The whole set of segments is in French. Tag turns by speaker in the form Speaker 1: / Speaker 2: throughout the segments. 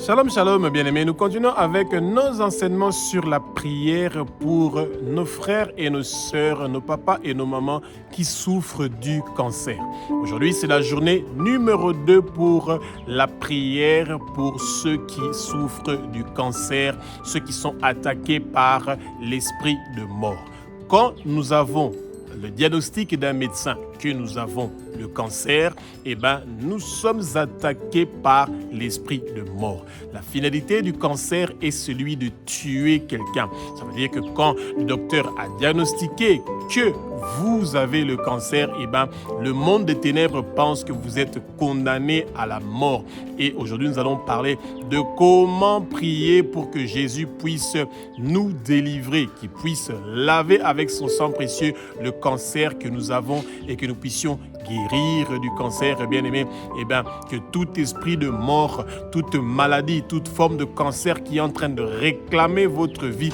Speaker 1: Shalom, shalom, bien-aimés. Nous continuons avec nos enseignements sur la prière pour nos frères et nos sœurs, nos papas et nos mamans qui souffrent du cancer. Aujourd'hui, c'est la journée numéro 2 pour la prière pour ceux qui souffrent du cancer, ceux qui sont attaqués par l'esprit de mort. Quand nous avons le diagnostic d'un médecin que nous avons le cancer, nous sommes attaqués par l'esprit de mort. La finalité du cancer est celui de tuer quelqu'un. Ça veut dire que quand le docteur a diagnostiqué que vous avez le cancer, le monde des ténèbres pense que vous êtes condamné à la mort. Et aujourd'hui, nous allons parler de comment prier pour que Jésus puisse nous délivrer, qu'il puisse laver avec son sang précieux le cancer que nous avons et que nous puissions guérir du cancer, bien-aimé, que tout esprit de mort, toute maladie, toute forme de cancer qui est en train de réclamer votre vie,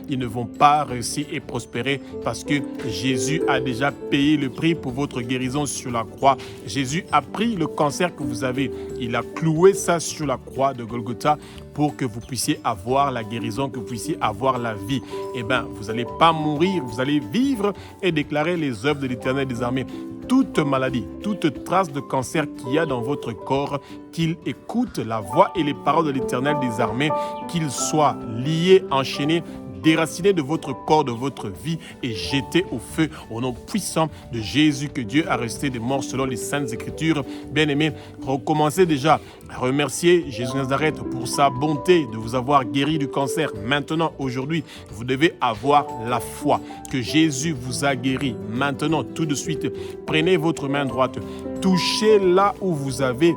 Speaker 1: ils ne vont pas réussir et prospérer parce que Jésus a déjà payé le prix pour votre guérison sur la croix. Jésus a pris le cancer que vous avez, il a cloué ça sur la croix de Golgotha pour que vous puissiez avoir la guérison, que vous puissiez avoir la vie. Vous n'allez pas mourir, vous allez vivre et déclarer les œuvres de l'Éternel des armées. Toute maladie, toute trace de cancer qu'il y a dans votre corps, qu'il écoute la voix et les paroles de l'Éternel des armées, qu'il soit lié, enchaîné, déraciné de votre corps, de votre vie et jeté au feu au nom puissant de Jésus que Dieu a ressuscité des morts selon les Saintes Écritures. Bien-aimés, recommencez déjà à remercier Jésus de Nazareth pour sa bonté de vous avoir guéri du cancer. Maintenant, aujourd'hui, vous devez avoir la foi que Jésus vous a guéri. Maintenant, tout de suite, prenez votre main droite, touchez là où vous avez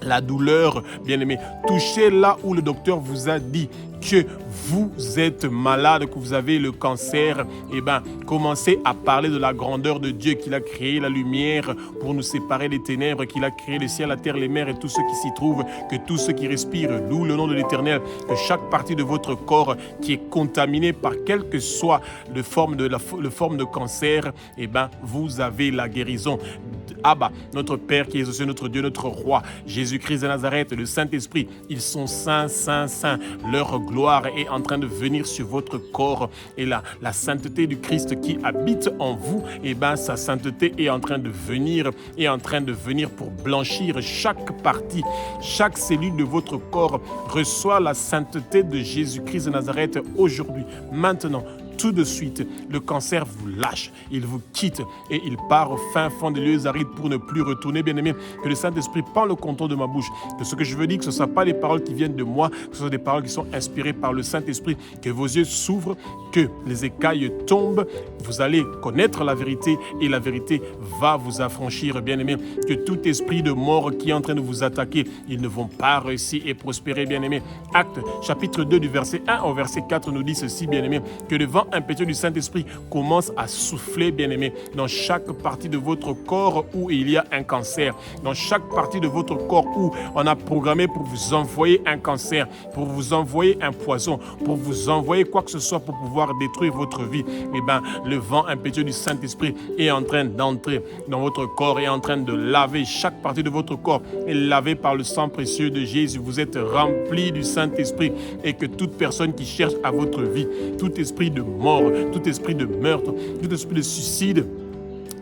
Speaker 1: la douleur, bien-aimé. Touchez là où le docteur vous a dit que vous êtes malade, que vous avez le cancer. Commencez à parler de la grandeur de Dieu, qu'il a créé la lumière pour nous séparer des ténèbres, qu'il a créé le ciel, la terre, les mers et tout ce qui s'y trouve, que tous ceux qui respirent louent le nom de l'Éternel, que chaque partie de votre corps qui est contaminée par quelle que soit le forme de cancer, vous avez la guérison. Abba, notre Père qui est aux cieux, notre Dieu, notre Roi, Jésus-Christ de Nazareth, le Saint-Esprit, ils sont saints, saints, saints. Leur gloire est en train de venir sur votre corps et la sainteté du Christ qui habite en vous, sa sainteté est en train de venir pour blanchir chaque partie, chaque cellule de votre corps reçoit la sainteté de Jésus-Christ de Nazareth aujourd'hui, maintenant. Tout de suite, le cancer vous lâche, il vous quitte et il part au fin fond des lieux arides pour ne plus retourner. Bien-aimé, que le Saint-Esprit prend le contrôle de ma bouche, que ce que je veux dire, que ce ne soit pas des paroles qui viennent de moi, que ce soit des paroles qui sont inspirées par le Saint-Esprit, que vos yeux s'ouvrent, que les écailles tombent, vous allez connaître la vérité et la vérité va vous affranchir. Bien-aimé, que tout esprit de mort qui est en train de vous attaquer, ils ne vont pas réussir et prospérer. Bien-aimé, Actes chapitre 2 du verset 1 au verset 4 nous dit ceci, bien-aimé, que le vent impétueux du Saint-Esprit commence à souffler, bien-aimé, dans chaque partie de votre corps où il y a un cancer, dans chaque partie de votre corps où on a programmé pour vous envoyer un cancer, pour vous envoyer un poison, pour vous envoyer quoi que ce soit pour pouvoir détruire votre vie. Le vent impétueux du Saint-Esprit est en train d'entrer dans votre corps, est en train de laver chaque partie de votre corps, est lavé par le sang précieux de Jésus. Vous êtes rempli du Saint-Esprit et que toute personne qui cherche à votre vie, tout esprit de mort, tout esprit de meurtre, tout esprit de suicide,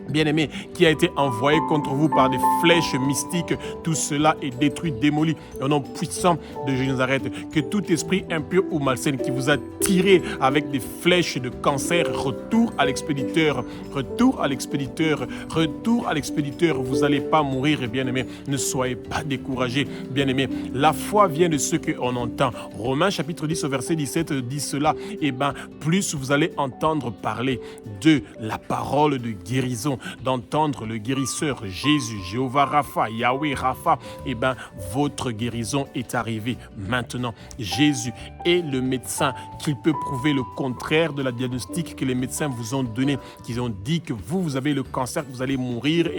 Speaker 1: bien-aimé, qui a été envoyé contre vous par des flèches mystiques, tout cela est détruit, démoli au nom puissant de Jésus de Nazareth. Que tout esprit impur ou malsain qui vous a tiré avec des flèches de cancer, retour à l'expéditeur, retour à l'expéditeur, retour à l'expéditeur. Vous n'allez pas mourir, bien-aimé, ne soyez pas découragés, bien-aimé. La foi vient de ce qu'on entend. Romains chapitre 10 au verset 17 dit cela. Plus vous allez entendre parler de la parole de guérison, d'entendre le guérisseur Jésus, Jéhovah Rapha, Yahweh Rapha, votre guérison est arrivée maintenant. Jésus est le médecin qu'il peut prouver le contraire de la diagnostic que les médecins vous ont donné, qu'ils ont dit que vous avez le cancer, que vous allez mourir.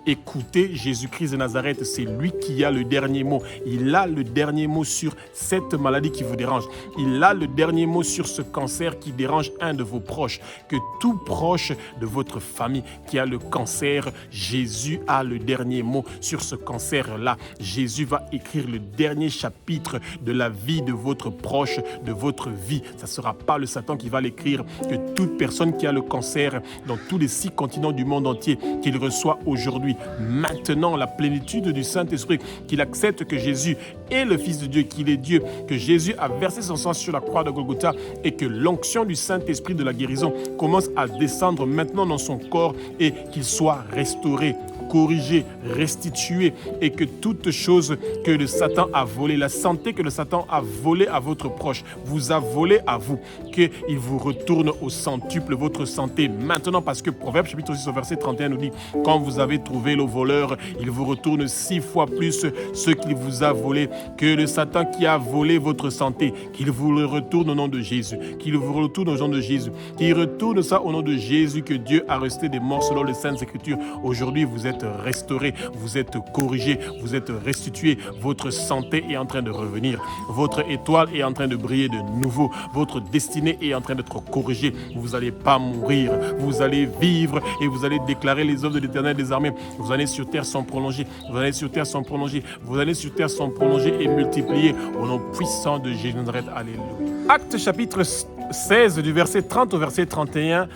Speaker 1: Écoutez Jésus-Christ de Nazareth, c'est lui qui a le dernier mot. Il a le dernier mot sur cette maladie qui vous dérange. Il a le dernier mot sur ce cancer qui dérange un de vos proches. Que tout proche de votre famille qui a le cancer, Jésus a le dernier mot sur ce cancer-là. Jésus va écrire le dernier chapitre de la vie de votre proche, de votre vie. Ça ne sera pas le Satan qui va l'écrire, que toute personne qui a le cancer dans tous les 6 continents du monde entier, qu'il reçoit aujourd'hui, maintenant, la plénitude du Saint-Esprit, qu'il accepte que Jésus est le Fils de Dieu, qu'il est Dieu, que Jésus a versé son sang sur la croix de Golgotha et que l'onction du Saint-Esprit de la guérison commence à descendre maintenant dans son corps et qu'il soit restauré, corrigé, restitué et que toute chose que le Satan a volée, la santé que le Satan a volée à votre proche, vous a volé à vous, qu'il vous retourne au centuple votre santé maintenant, parce que Proverbe chapitre 6 au verset 31 nous dit: quand vous avez trouvé le voleur, il vous retourne 6 fois plus ce qu'il vous a volé. Que le Satan qui a volé votre santé, qu'il vous le retourne au nom de Jésus, qu'il vous retourne au nom de Jésus, qu'il retourne ça au nom de Jésus, que Dieu a resté des morts selon les Saintes Écritures. Aujourd'hui, vous êtes restauré, vous êtes corrigé, vous êtes restitué, votre santé est en train de revenir, votre étoile est en train de briller de nouveau, votre destinée est en train d'être corrigée, vous n'allez pas mourir, vous allez vivre et vous allez déclarer les œuvres de l'Éternel des armées. Vous allez sur terre sans prolonger, vous allez sur terre sans prolonger, vous allez sur terre sans prolonger et multiplier au nom puissant de Jésus de Nazareth. Alléluia. Acte chapitre 16 du verset 30 au verset 31.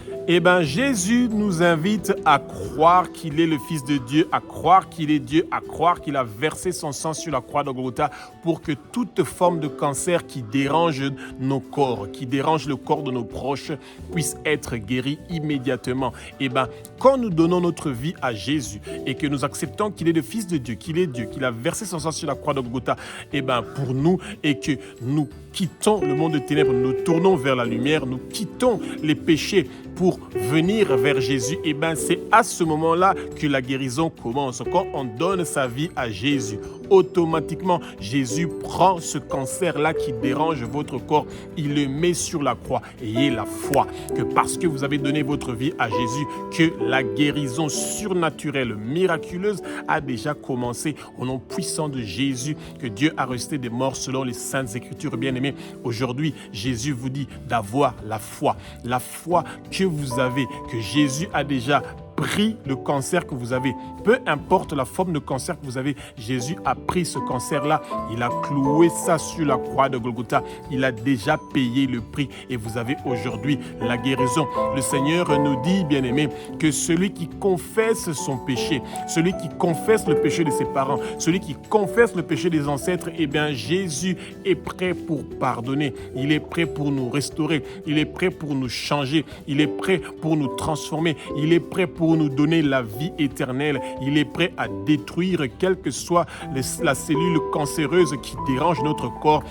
Speaker 1: Jésus nous invite à croire qu'il est le Fils de Dieu, à croire qu'il est Dieu, à croire qu'il a versé son sang sur la croix de Golgotha pour que toute forme de cancer qui dérange nos corps, qui dérange le corps de nos proches, puisse être guérie immédiatement. Quand nous donnons notre vie à Jésus et que nous acceptons qu'il est le Fils de Dieu, qu'il est Dieu, qu'il a versé son sang sur la croix de Golgotha, pour nous, et que nous quittons le monde de ténèbres, nous tournons vers la lumière, nous quittons les péchés pour venir vers Jésus, c'est à ce moment-là que la guérison commence. Quand on donne sa vie à Jésus, automatiquement, Jésus prend ce cancer-là qui dérange votre corps, il le met sur la croix. Ayez la foi que parce que vous avez donné votre vie à Jésus, que la guérison surnaturelle, miraculeuse a déjà commencé au nom puissant de Jésus, que Dieu a resté des morts selon les Saintes Écritures. Bien-aimés, aujourd'hui, Jésus vous dit d'avoir la foi que vous avez, que Jésus a déjà pris le cancer que vous avez. Peu importe la forme de cancer que vous avez, Jésus a pris ce cancer-là, il a cloué ça sur la croix de Golgotha, il a déjà payé le prix et vous avez aujourd'hui la guérison. Le Seigneur nous dit, bien-aimés, que celui qui confesse son péché, celui qui confesse le péché de ses parents, celui qui confesse le péché des ancêtres, Jésus est prêt pour pardonner, il est prêt pour nous restaurer, il est prêt pour nous changer, il est prêt pour nous transformer, il est prêt pour nous donner la vie éternelle. Il est prêt à détruire quelle que soit la cellule cancéreuse qui dérange notre corps.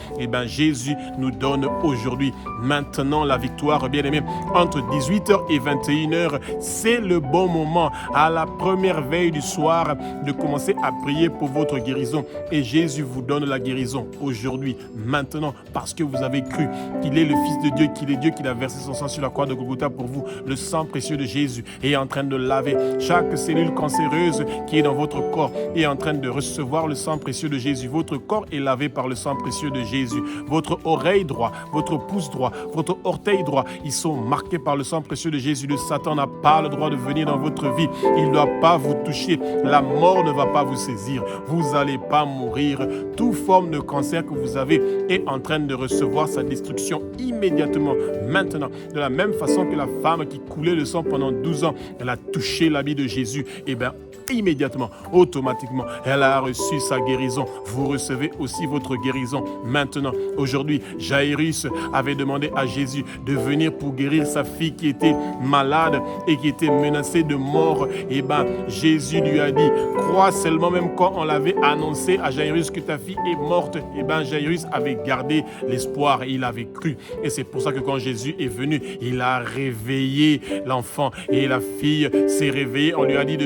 Speaker 1: Jésus nous donne aujourd'hui, maintenant, la victoire. Bien-aimés, entre 18h et 21h, c'est le bon moment, à la première veille du soir, de commencer à prier pour votre guérison. Et Jésus vous donne la guérison aujourd'hui, maintenant, parce que vous avez cru qu'il est le Fils de Dieu, qu'il est Dieu, qu'il a versé son sang sur la croix de Golgotha pour vous. Le sang précieux de Jésus est en train de laver chaque cellule cancéreuse qui est dans votre corps, est en train de recevoir le sang précieux de Jésus. Votre corps est lavé par le sang précieux de Jésus. Votre oreille droite, votre pouce droit, votre orteil droit, ils sont marqués par le sang précieux de Jésus. Le Satan n'a pas le droit de venir dans votre vie. Il ne doit pas vous toucher. La mort ne va pas vous saisir. Vous n'allez pas mourir. Toute forme de cancer que vous avez est en train de recevoir sa destruction immédiatement, maintenant. De la même façon que la femme qui coulait le sang pendant 12 ans, elle a touché l'habit de Jésus, immédiatement, automatiquement, elle a reçu sa guérison. Vous recevez aussi votre guérison maintenant. Aujourd'hui, Jairus avait demandé à Jésus de venir pour guérir sa fille qui était malade et qui était menacée de mort. Jésus lui a dit, crois seulement, même quand on l'avait annoncé à Jairus que ta fille est morte. Jairus avait gardé l'espoir et il avait cru. Et c'est pour ça que quand Jésus est venu, il a réveillé l'enfant et la fille s'est réveillée. On lui a dit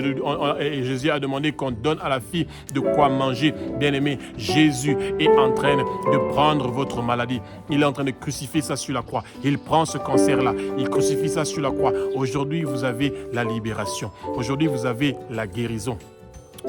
Speaker 1: et Jésus a demandé qu'on donne à la fille de quoi manger. Bien-aimé, Jésus est en train de prendre votre maladie. Il est en train de crucifier ça sur la croix. Il prend ce cancer-là, il crucifie ça sur la croix. Aujourd'hui, vous avez la libération. Aujourd'hui, vous avez la guérison.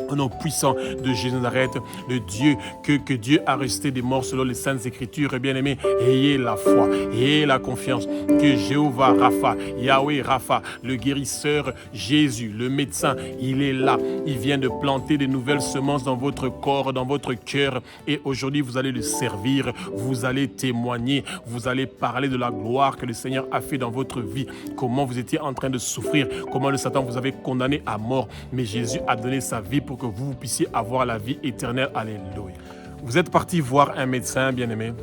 Speaker 1: Au nom puissant de Jésus de Nazareth, le Dieu que Dieu a ressuscité des morts selon les Saintes Écritures, bien-aimés, ayez la foi, ayez la confiance que Jéhovah Rapha, Yahweh Rapha, le guérisseur Jésus, le médecin, il est là. Il vient de planter des nouvelles semences dans votre corps, dans votre cœur. Et aujourd'hui, vous allez le servir, vous allez témoigner, vous allez parler de la gloire que le Seigneur a fait dans votre vie. Comment vous étiez en train de souffrir, comment le Satan vous avait condamné à mort. Mais Jésus a donné sa vie pour que vous puissiez avoir la vie éternelle. Alléluia. Vous êtes parti voir un médecin, bien-aimé,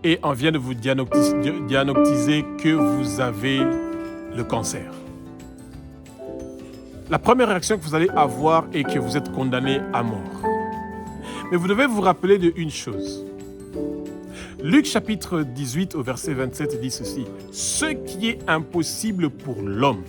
Speaker 1: et on vient de vous diagnostiquer que vous avez le cancer. La première réaction que vous allez avoir est que vous êtes condamné à mort. Mais vous devez vous rappeler d'une chose. Luc chapitre 18 au verset 27 dit ceci. « Ce qui est impossible pour l'homme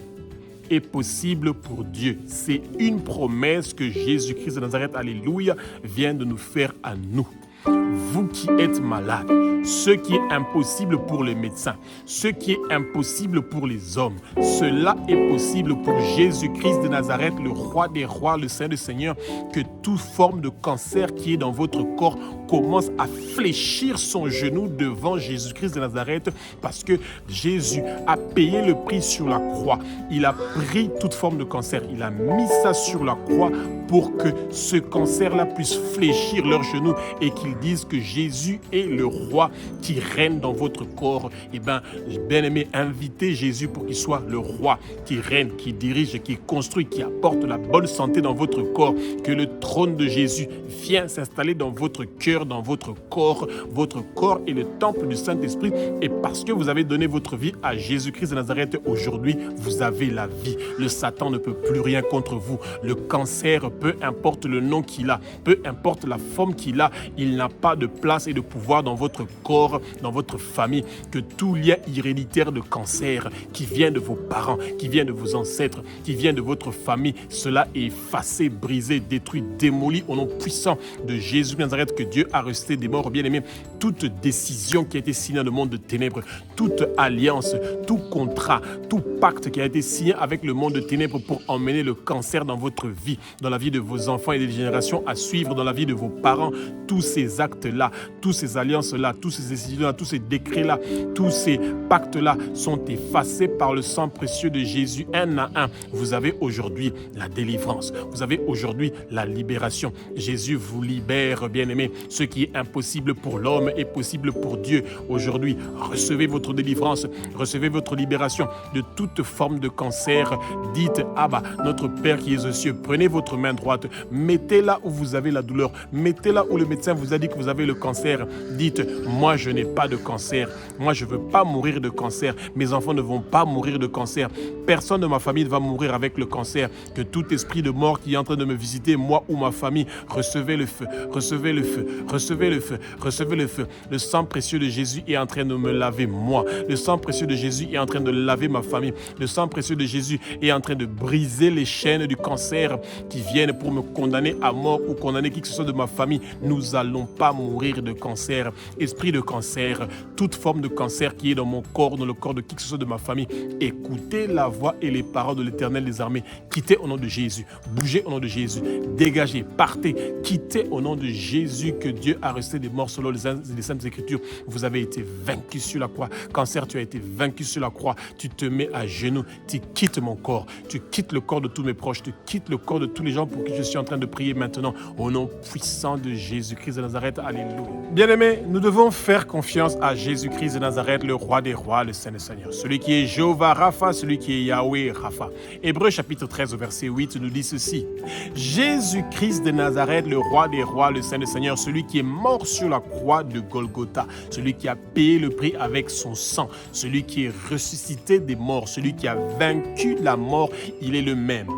Speaker 1: est possible pour Dieu. » C'est une promesse que Jésus-Christ de Nazareth, alléluia, vient de nous faire à nous. Vous qui êtes malades, ce qui est impossible pour les médecins, ce qui est impossible pour les hommes, cela est possible pour Jésus-Christ de Nazareth, le roi des rois, le Saint des Seigneurs, que toute forme de cancer qui est dans votre corps commence à fléchir son genou devant Jésus-Christ de Nazareth parce que Jésus a payé le prix sur la croix. Il a pris toute forme de cancer. Il a mis ça sur la croix pour que ce cancer-là puisse fléchir leurs genoux et qu'ils disent que Jésus est le roi qui règne dans votre corps. Eh bien, bien-aimé, invitez Jésus pour qu'il soit le roi qui règne, qui dirige, qui construit, qui apporte la bonne santé dans votre corps. Que le trône de Jésus vienne s'installer dans votre cœur, dans votre corps. Votre corps est le temple du Saint-Esprit. Et parce que vous avez donné votre vie à Jésus-Christ de Nazareth, aujourd'hui, vous avez la vie. Le Satan ne peut plus rien contre vous. Le cancer, peu importe le nom qu'il a, peu importe la forme qu'il a, il n'a pas de place et de pouvoir dans votre corps, dans votre famille. Que tout lien héréditaire de cancer qui vient de vos parents, qui vient de vos ancêtres, qui vient de votre famille, cela est effacé, brisé, détruit, démoli au nom puissant de Jésus de Nazareth, que Dieu a ressuscité des morts. Bien-aimés, toute décision qui a été signée dans le monde de ténèbres, toute alliance, tout contrat, tout pacte qui a été signé avec le monde de ténèbres pour emmener le cancer dans votre vie, dans la vie de vos enfants et des générations à suivre, dans la vie de vos parents, tous ces actes-là, toutes ces alliances-là, toutes ces décisions-là, tous ces décrets-là, tous ces pactes-là sont effacés par le sang précieux de Jésus, un à un. Vous avez aujourd'hui la délivrance, vous avez aujourd'hui la libération. Jésus vous libère, bien-aimés. Ce qui est impossible pour l'homme est possible pour Dieu. Aujourd'hui, recevez votre délivrance, recevez votre libération de toute forme de cancer. Dites, Abba, notre Père qui est aux cieux, prenez votre main droite, mettez-la où vous avez la douleur, mettez-la où le médecin vous a dit que vous avez le cancer. Dites, moi je n'ai pas de cancer, moi je ne veux pas mourir de cancer, mes enfants ne vont pas mourir de cancer, personne de ma famille ne va mourir avec le cancer. Que tout esprit de mort qui est en train de me visiter, moi ou ma famille, recevez le feu, recevez le feu, recevez le feu, recevez le feu. Le sang précieux de Jésus est en train de me laver moi, le sang précieux de Jésus est en train de laver ma famille, le sang précieux de Jésus est en train de briser les chaînes du cancer qui viennent pour me condamner à mort ou condamner qui que ce soit de ma famille. Nous n'allons pas mourir de cancer. Esprit de cancer, toute forme de cancer qui est dans mon corps, dans le corps de qui que ce soit de ma famille, écoutez la voix et les paroles de l'Éternel des armées. Quittez au nom de Jésus, bougez au nom de Jésus, dégagez, partez, quittez au nom de Jésus, que Dieu a resté des morts selon les Saintes Écritures. Vous avez été vaincu sur la croix. Cancer, tu as été vaincu sur la croix. Tu te mets à genoux, tu quittes mon corps, tu quittes le corps de tous mes proches, tu quittes le corps de tous les gens pour qui je suis en train de prier maintenant, au nom puissant de Jésus-Christ de Nazareth. Alléluia. Bien-aimés, nous devons faire confiance à Jésus-Christ de Nazareth, le roi des rois, le Saint des Seigneurs, celui qui est Jéhovah Rapha, celui qui est Yahweh Rapha. Hébreux chapitre 13 au verset 8 nous dit ceci. Jésus-Christ de Nazareth, le roi des rois, le Saint des Seigneurs, celui qui est mort sur la croix de Golgotha, celui qui a payé le prix avec son sang, celui qui est ressuscité des morts, celui qui a vaincu la mort, il est le même,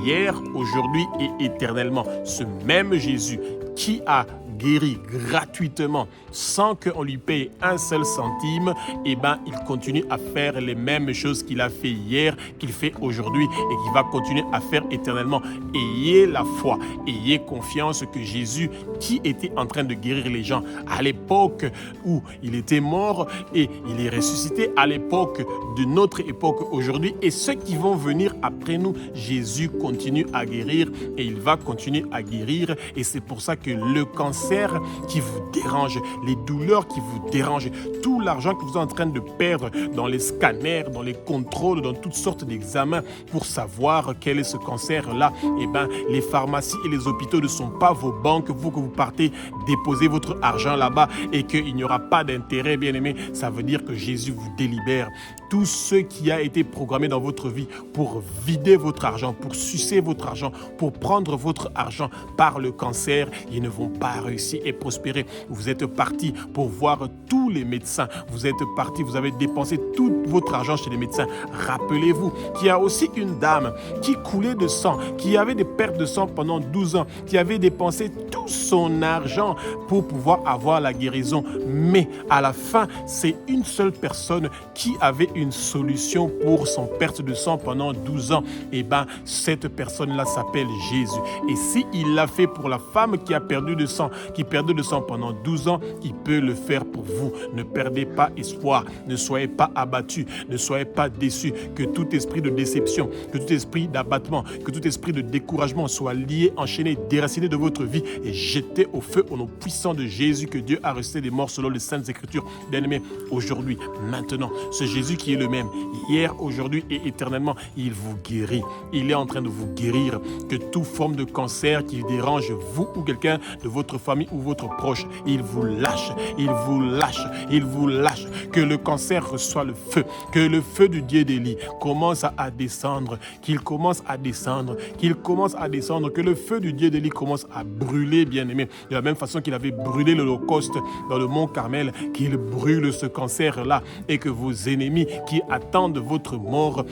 Speaker 1: hier, aujourd'hui et éternellement. Ce même Jésus qui a guéri gratuitement sans qu'on lui paye un seul centime, il continue à faire les mêmes choses qu'il a fait hier, qu'il fait aujourd'hui et qu'il va continuer à faire éternellement. Ayez la foi, ayez confiance que Jésus, qui était en train de guérir les gens à l'époque où il était mort et il est ressuscité, à l'époque de notre époque aujourd'hui, et ceux qui vont venir après nous, Jésus continue à guérir et il va continuer à guérir. Et c'est pour ça que le cancer qui vous dérange, les douleurs qui vous dérangent, tout l'argent que vous êtes en train de perdre dans les scanners, dans les contrôles, dans toutes sortes d'examens pour savoir quel est ce cancer-là, les pharmacies et les hôpitaux ne sont pas vos banques. Vous que vous partez déposer votre argent là-bas et qu'il n'y aura pas d'intérêt, bien aimé, ça veut dire que Jésus vous délibère. Tout ce qui a été programmé dans votre vie pour vider votre argent, pour sucer votre argent, pour prendre votre argent par le cancer, ils ne vont pas réussir et prospérer. Vous êtes parti pour voir tous les médecins. Vous êtes parti, vous avez dépensé tout votre argent chez les médecins. Rappelez-vous qu'il y a aussi une dame qui coulait de sang, qui avait des pertes de sang pendant 12 ans, qui avait dépensé tout son argent pour pouvoir avoir la guérison. Mais à la fin, c'est une seule personne qui avait une solution pour son perte de sang pendant 12 ans. Cette personne-là s'appelle Jésus. Et s'il l'a fait pour la femme qui a perdu de sang, qui perdait de sang pendant 12 ans, il peut le faire pour vous. Ne perdez pas espoir, ne soyez pas abattus, ne soyez pas déçus. Que tout esprit de déception, que tout esprit d'abattement, que tout esprit de découragement soit lié, enchaîné, déraciné de votre vie et jeté au feu au nom puissant de Jésus, que Dieu a ressuscité des morts selon les Saintes Écritures. Bien-aimés, aujourd'hui, maintenant, ce Jésus qui est le même, hier, aujourd'hui et éternellement, il vous guérit. Il est en train de vous guérir. Que toute forme de cancer qui dérange vous ou quelqu'un de votre famille ou votre proche, il vous lâche, il vous lâche, il vous lâche. Que le cancer reçoit le feu, que le feu du Dieu d'Élie commence à descendre, qu'il commence à descendre, qu'il commence à descendre, que le feu du Dieu d'Élie commence à brûler, bien-aimé, de la même façon qu'il avait brûlé l'Holocauste dans le mont Carmel, qu'il brûle ce cancer-là et que vos ennemis qui attendent votre mort,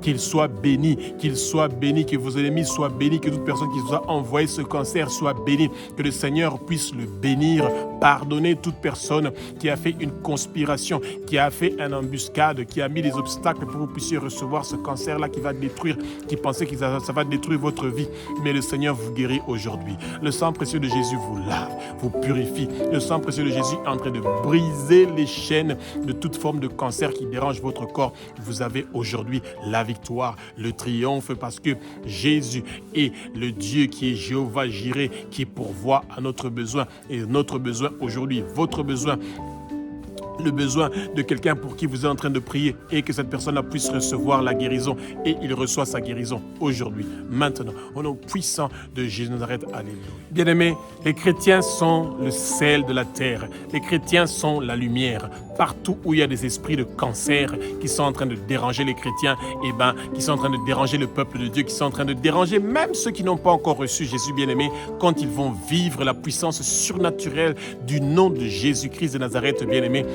Speaker 1: qu'ils soient bénis, que vos ennemis soient bénis, que toute personne qui vous a envoyé ce cancer soit bénie, que le Seigneur puisse le bénir, pardonner toute personne qui a fait une conspiration, qui a fait une embuscade, qui a mis des obstacles pour que vous puissiez recevoir ce cancer-là qui va détruire, qui pensait que ça va détruire votre vie. Mais le Seigneur vous guérit aujourd'hui. Le sang précieux de Jésus vous lave, vous purifie. Le sang précieux de Jésus est en train de briser les chaînes de toute forme de cancer qui dérange votre corps. Vous avez aujourd'hui la victoire, le triomphe, parce que Jésus est le Dieu qui est Jéhovah Jireh, qui pourvoit à notre besoin. Et notre besoin aujourd'hui, votre besoin, le besoin de quelqu'un pour qui vous êtes en train de prier et que cette personne-là puisse recevoir la guérison, et il reçoit sa guérison aujourd'hui, maintenant, au nom puissant de Jésus de Nazareth. Alléluia. Bien-aimés, les chrétiens sont le sel de la terre. Les chrétiens sont la lumière. Partout où il y a des esprits de cancer qui sont en train de déranger les chrétiens, qui sont en train de déranger le peuple de Dieu, qui sont en train de déranger même ceux qui n'ont pas encore reçu Jésus, bien-aimé, quand ils vont vivre la puissance surnaturelle du nom de Jésus-Christ de Nazareth, bien-aimé,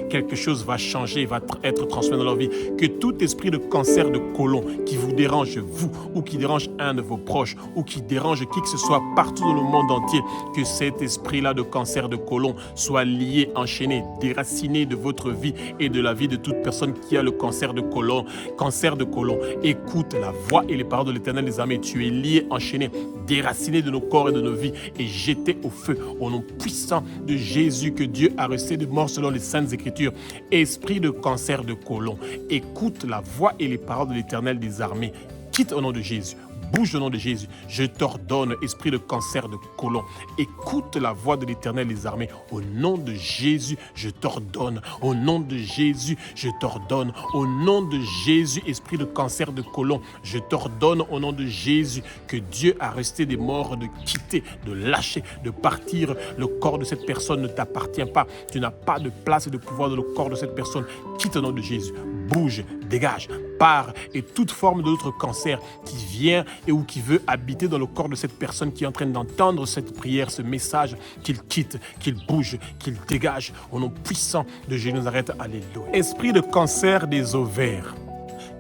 Speaker 1: quelque chose va changer, va être transformé dans leur vie. Que tout esprit de cancer de côlon qui vous dérange, vous, ou qui dérange un de vos proches, ou qui dérange qui que ce soit partout dans le monde entier, que cet esprit-là de cancer de côlon soit lié, enchaîné, déraciné de votre vie et de la vie de toute personne qui a le cancer de côlon. Cancer de côlon, écoute la voix et les paroles de l'Éternel des armées. Tu es lié, enchaîné, déraciné de nos corps et de nos vies et jeté au feu au nom puissant de Jésus, que Dieu a ressuscité de mort selon les Saintes Écritures. Esprit de cancer de côlon, écoute la voix et les paroles de l'Éternel des armées. Quitte au nom de Jésus. Bouge au nom de Jésus. Je t'ordonne, esprit de cancer de côlon, écoute la voix de l'Éternel des armées. Au nom de Jésus, je t'ordonne. Au nom de Jésus, je t'ordonne. Au nom de Jésus, esprit de cancer de côlon, je t'ordonne au nom de Jésus que Dieu a resté des morts de quitter, de lâcher, de partir. Le corps de cette personne ne t'appartient pas. Tu n'as pas de place et de pouvoir dans le corps de cette personne. Quitte au nom de Jésus. Bouge, dégage, pars, et toute forme d'autre cancer qui vient et ou qui veut habiter dans le corps de cette personne qui est en train d'entendre cette prière, ce message, qu'il quitte, qu'il bouge, qu'il dégage au nom puissant de Jésus de Nazareth. Alléluia. Esprit de cancer des ovaires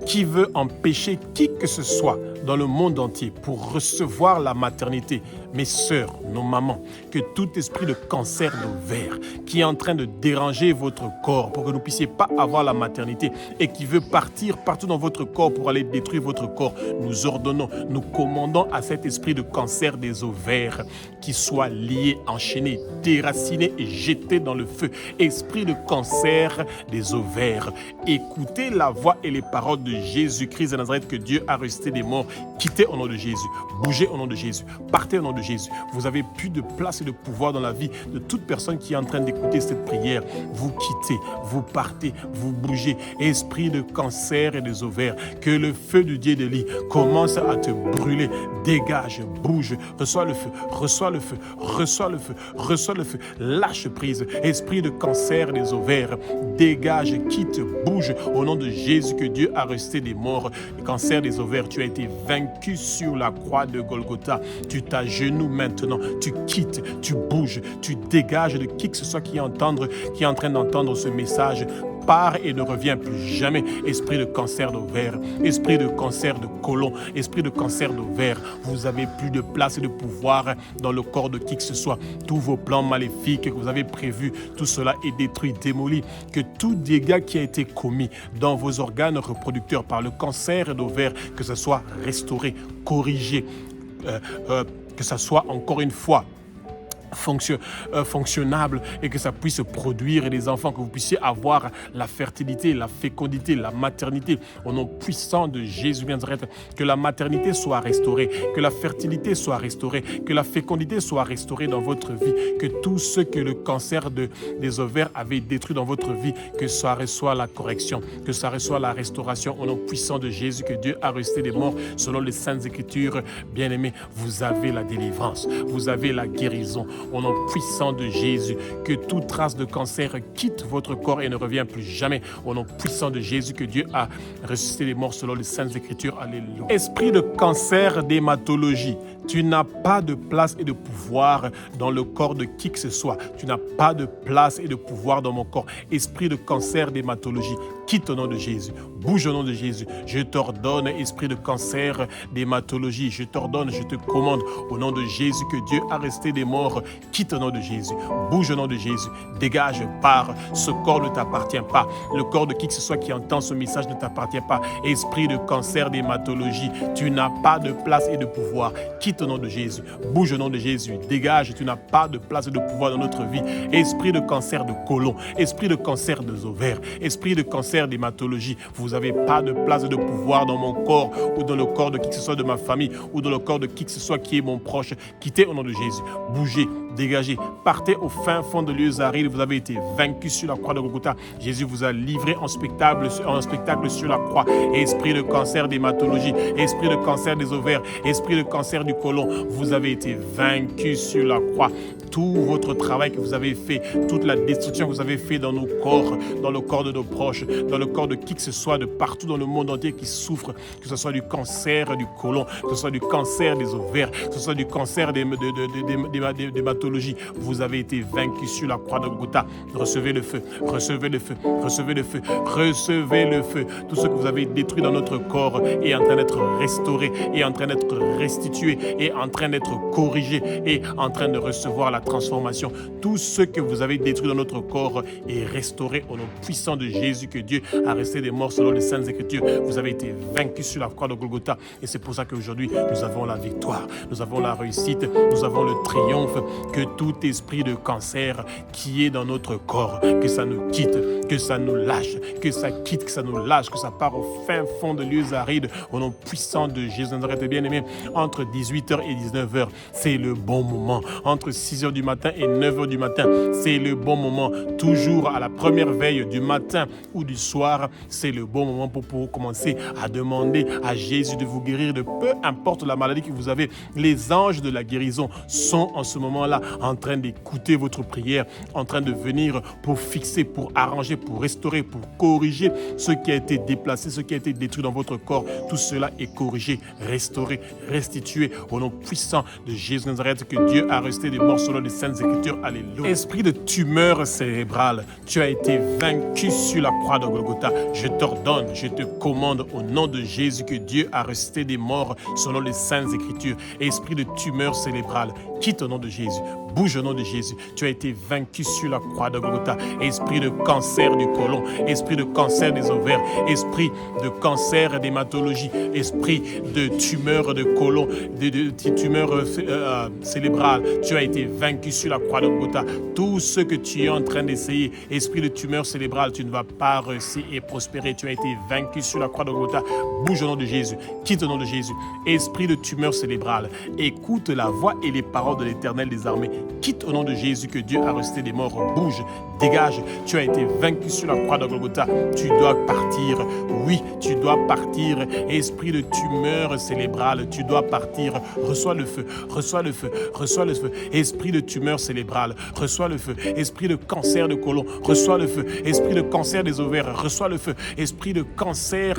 Speaker 1: qui veut empêcher qui que ce soit dans le monde entier pour recevoir la maternité. Mes sœurs, nos mamans, que tout esprit de cancer d'ovaire qui est en train de déranger votre corps pour que vous ne puissiez pas avoir la maternité et qui veut partir partout dans votre corps pour aller détruire votre corps, nous ordonnons, nous commandons à cet esprit de cancer des ovaires qui soit lié, enchaîné, déraciné et jeté dans le feu. Esprit de cancer des ovaires, écoutez la voix et les paroles de Jésus-Christ de Nazareth que Dieu a ressuscité des morts. Quittez au nom de Jésus, bougez au nom de Jésus, partez au nom de Jésus. Vous avez plus de place et de pouvoir dans la vie de toute personne qui est en train d'écouter cette prière. Vous quittez, vous partez, vous bougez. Esprit de cancer et des ovaires, que le feu du Dieu d'Élie commence à te brûler. Dégage, bouge, reçois le feu, reçois le feu, reçois le feu, reçois le feu. Lâche prise. Esprit de cancer des ovaires, dégage, quitte, bouge au nom de Jésus que Dieu a ressuscité des morts. Le cancer des ovaires, tu as été vaincu sur la croix de Golgotha. Tu t'agenouilles maintenant, tu quittes, tu bouges, tu dégages de qui que ce soit qui est en train d'entendre ce message. Part et ne revient plus jamais. Esprit de cancer d'ovaire, esprit de cancer de côlon, esprit de cancer d'ovaire, vous avez plus de place et de pouvoir dans le corps de qui que ce soit. Tous vos plans maléfiques que vous avez prévus, tout cela est détruit, démoli. Que tout dégât qui a été commis dans vos organes reproducteurs par le cancer d'ovaire, que ce soit restauré, corrigé, que ce soit encore une fois fonctionnable et que ça puisse produire des enfants, que vous puissiez avoir la fertilité, la fécondité, la maternité au nom puissant de Jésus de Nazareth. Que la maternité soit restaurée, que la fertilité soit restaurée, que la fécondité soit restaurée dans votre vie, que tout ce que le cancer des ovaires avait détruit dans votre vie, que ça reçoit la correction, que ça reçoit la restauration au nom puissant de Jésus, que Dieu a ressuscité des morts selon les Saintes Écritures. Bien-aimés, vous avez la délivrance, vous avez la guérison au nom puissant de Jésus, que toute trace de cancer quitte votre corps et ne revient plus jamais. Au nom puissant de Jésus, que Dieu a ressuscité les morts selon les Saintes Écritures. Alléluia. Esprit de cancer d'hématologie, tu n'as pas de place et de pouvoir dans le corps de qui que ce soit. Tu n'as pas de place et de pouvoir dans mon corps. Esprit de cancer d'hématologie, quitte au nom de Jésus. Bouge au nom de Jésus. Je t'ordonne, esprit de cancer d'hématologie. Je t'ordonne, je te commande au nom de Jésus que Dieu a resté des morts. Quitte au nom de Jésus. Bouge au nom de Jésus. Dégage, pars. Ce corps ne t'appartient pas. Le corps de qui que ce soit qui entend ce message ne t'appartient pas. Esprit de cancer d'hématologie, tu n'as pas de place et de pouvoir. Quitte au nom de Jésus. Bouge au nom de Jésus. Dégage, tu n'as pas de place et de pouvoir dans notre vie. Esprit de cancer de côlon. Esprit de cancer des ovaires. Esprit de cancer d'hématologie. Vous n'avez pas de place et de pouvoir dans mon corps ou dans le corps de qui que ce soit de ma famille ou dans le corps de qui que ce soit qui est mon proche. Quittez au nom de Jésus. Bougez, dégagez, partez au fin fond de lieux arides. Vous avez été vaincu sur la croix de Golgotha. Jésus vous a livré en spectacle sur la croix. Esprit de cancer d'hématologie, esprit de cancer des ovaires, esprit de cancer du côlon, vous avez été vaincu sur la croix. Tout votre travail que vous avez fait, toute la destruction que vous avez fait dans nos corps, dans le corps de nos proches, dans le corps de qui que ce soit, de partout dans le monde entier qui souffre, que ce soit du cancer du côlon, que ce soit du cancer des ovaires, que ce soit du cancer d'hématologie, vous avez été vaincu sur la croix de Golgotha. Recevez le feu, recevez le feu, recevez le feu, recevez le feu. Tout ce que vous avez détruit dans notre corps est en train d'être restauré, est en train d'être restitué, est en train d'être corrigé, est en train de recevoir la transformation. Tout ce que vous avez détruit dans notre corps est restauré au nom puissant de Jésus, que Dieu a resté des morts selon les Saintes Écritures. Vous avez été vaincu sur la croix de Golgotha et c'est pour ça qu'aujourd'hui nous avons la victoire, nous avons la réussite, nous avons le triomphe. Que tout esprit de cancer qui est dans notre corps, que ça nous quitte, que ça nous lâche, que ça quitte, que ça nous lâche, que ça part au fin fond de lieux arides au nom puissant de Jésus. Nazareth, bien aimé, entre 18h et 19h, c'est le bon moment. Entre 6h du matin et 9h du matin, c'est le bon moment. Toujours à la première veille du matin ou du soir, c'est le bon moment pour commencer à demander à Jésus de vous guérir de peu importe la maladie que vous avez. Les anges de la guérison sont en ce moment-là là en train d'écouter votre prière, en train de venir pour fixer, pour arranger, pour restaurer, pour corriger ce qui a été déplacé, ce qui a été détruit dans votre corps. Tout cela est corrigé, restauré, restitué au nom puissant de Jésus de Nazareth, que Dieu a resté des morts selon les Saintes Écritures. Alléluia. Esprit de tumeur cérébrale, tu as été vaincu sur la croix de Golgotha. Je t'ordonne, je te commande au nom de Jésus que Dieu a resté des morts selon les Saintes Écritures. Esprit de tumeur cérébrale, quitte au nom de Jésus. Bouge au nom de Jésus. Tu as été vaincu sur la croix de Golgotha. Esprit de cancer du côlon, esprit de cancer des ovaires, esprit de cancer d'hématologie, esprit de tumeur de côlon, de tumeur cérébrale. Tu as été vaincu sur la croix de Golgotha. Tout ce que tu es en train d'essayer, esprit de tumeur cérébrale, tu ne vas pas réussir et prospérer. Tu as été vaincu sur la croix de Golgotha. Bouge au nom de Jésus. Quitte au nom de Jésus. Esprit de tumeur cérébrale, écoute la voix et les paroles de l'Éternel des armées. Quitte au nom de Jésus, que Dieu a resté des morts. Bouge, dégage. Tu as été vaincu sur la croix de Golgotha. Tu dois partir. Oui, tu dois partir. Esprit de tumeur cérébrale, tu dois partir. Reçois le feu, reçois le feu, reçois le feu. Esprit de tumeur cérébrale, reçois le feu. Esprit de cancer de côlon, reçois le feu. Esprit de cancer des ovaires, reçois le feu. Esprit de cancer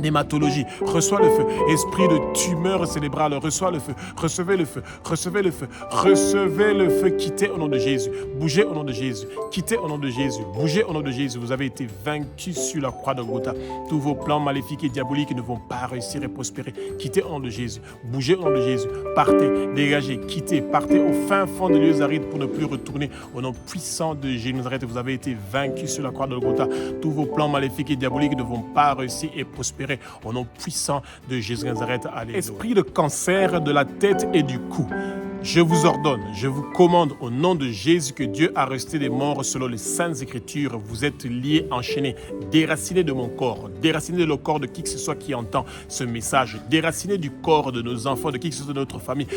Speaker 1: d'hématologie, reçois le feu. Esprit de tumeur cérébrale, reçois le feu. Recevez le feu, recevez le feu, recevez le feu. Quittez au nom de Jésus, bougez au nom de Jésus, quittez au nom de Jésus, bougez au nom de Jésus. Vous avez été vaincus sur la croix de Golgotha. Tous vos plans maléfiques et diaboliques ne vont pas réussir et prospérer. Quittez au nom de Jésus, bougez au nom de Jésus. Partez, dégagez, quittez, partez au fin fond des lieux arides pour ne plus retourner. Au nom puissant de Jésus de Nazareth, vous avez été vaincus sur la croix de Golgotha. Tous vos plans maléfiques et diaboliques ne vont pas réussir et prospérer. Au nom puissant de Jésus de Nazareth, alléluia. Esprit de cancer de la tête et du cou, je vous ordonne, je vous commande au nom de Jésus, que Dieu a resté des morts selon les Saintes Écritures. Vous êtes liés, enchaînés, déracinés de mon corps, déracinés de le corps de qui que ce soit qui entend ce message, déracinés du corps de nos enfants, de qui que ce soit de notre famille.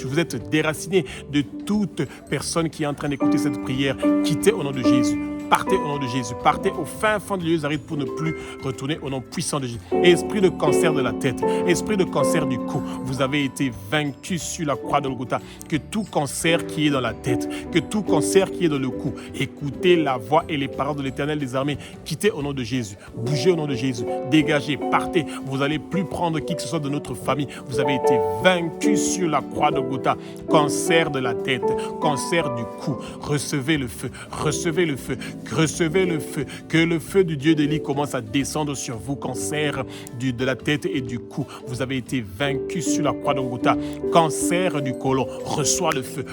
Speaker 1: Vous êtes déracinés de toute personne qui est en train d'écouter cette prière. Quittez au nom de Jésus. Partez au nom de Jésus. Partez au fin fond des lieux arides pour ne plus retourner au nom puissant de Jésus. Esprit de cancer de la tête, esprit de cancer du cou, vous avez été vaincus sur la croix de Golgotha. Que tout cancer qui est dans la tête, que tout cancer qui est dans le cou, écoutez la voix et les paroles de l'Éternel des armées. Quittez au nom de Jésus. Bougez au nom de Jésus. Dégagez, partez. Vous n'allez plus prendre qui que ce soit de notre famille. Vous avez été vaincus sur la croix de Golgotha. Cancer de la tête, cancer du cou. Recevez le feu. Recevez le feu. Recevez le feu, que le feu du Dieu d'Élie commence à descendre sur vous, cancer de la tête et du cou. Vous avez été vaincus sur la croix de Golgotha. Cancer du côlon, reçois le feu,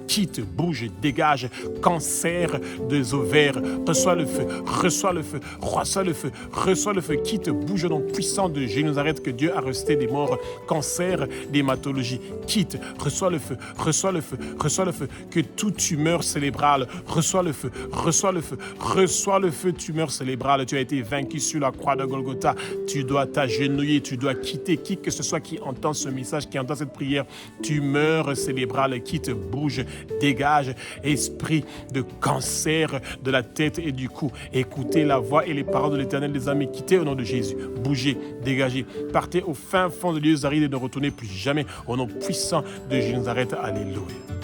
Speaker 1: quitte, bouge, dégage. Cancer des ovaires, reçois le feu, reçois le feu, reçois le feu, reçois le feu, quitte, bouge au nom puissant de Jésus de Nazareth, que Dieu a resté des morts. Cancer d'hématologie, quitte, reçois le feu, reçois le feu, reçois le feu, que toute tumeur cérébrale, reçois le feu, reçois le feu, reçois le feu, tumeur cérébrale. Tu as été vaincu sur la croix de Golgotha. Tu dois t'agenouiller, tu dois quitter qui que ce soit qui entend ce message, qui entend cette prière. Tumeur cérébrale, quitte, bouge, dégage. Esprit de cancer de la tête et du cou, écoutez la voix et les paroles de l'Éternel des armées. Quittez au nom de Jésus, bougez, dégagez. Partez au fin fond de lieux arides et ne retournez plus jamais au nom puissant de Jésus de Nazareth. Alléluia.